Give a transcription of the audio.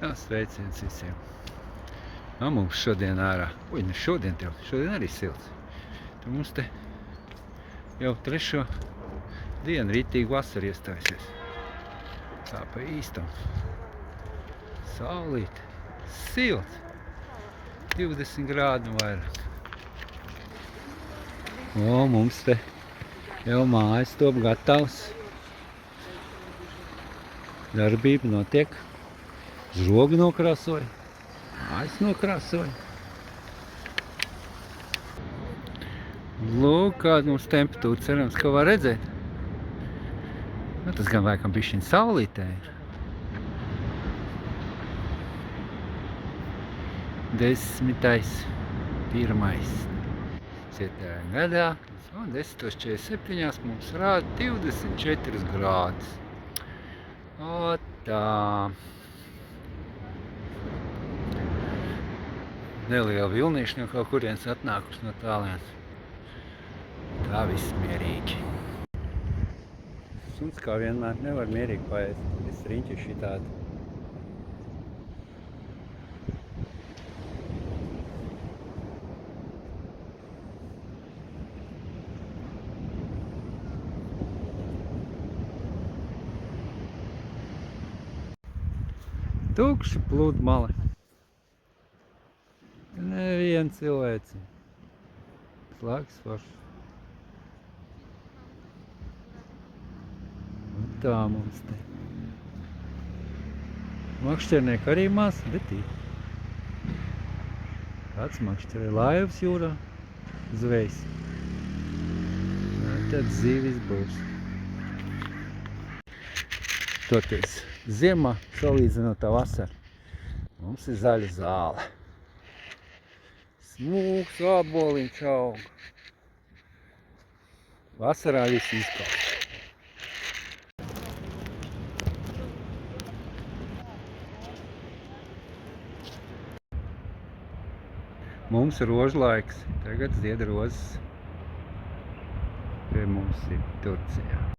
Jā, sveiciens visiem. Mums šodien ārā. Ne šodien tev. Šodien arī silts. Tad mums te jau 3. dienu rītīgi vasara iestājusies. Tā pa īstam. Saulīt. Silts. 20 grādi un vairāk. Mums te jau mājas top gatavs. Darbība notiek. Žogi nokrāsoja. Mājas nokrāsoja. Lūk, kāda mums temperatūra. Cerams, ka var redzēt. Tas gan laikam bišķiņ saulītē ir. 10.1. Cietējā gadā. Un 10.47 mums rāda 24 grādus. O tā. Neliela vilnīša no kaut kurienes atnākus no tālienes. Tā viss mierīgi. Suns kā vienmēr nevar mierīgi paēst. Viss riņķi šitādi. Tukši pludmale. Neviena cilvēci. Slāgs foršs. Un tā mums te. Makšķernieki arī maz, bet ir. Kāds makšķerē laivas jūrā, zvejs. Tad zīvis būs. Toties ziemā, salīdzinot tā vasara, mums ir zaļa zāle. Smūgs āboliņš aug. Vasarā viss izkaus. Mums ir rožu laiks. Tagad zied rozes. Pie mums ir Turcijā.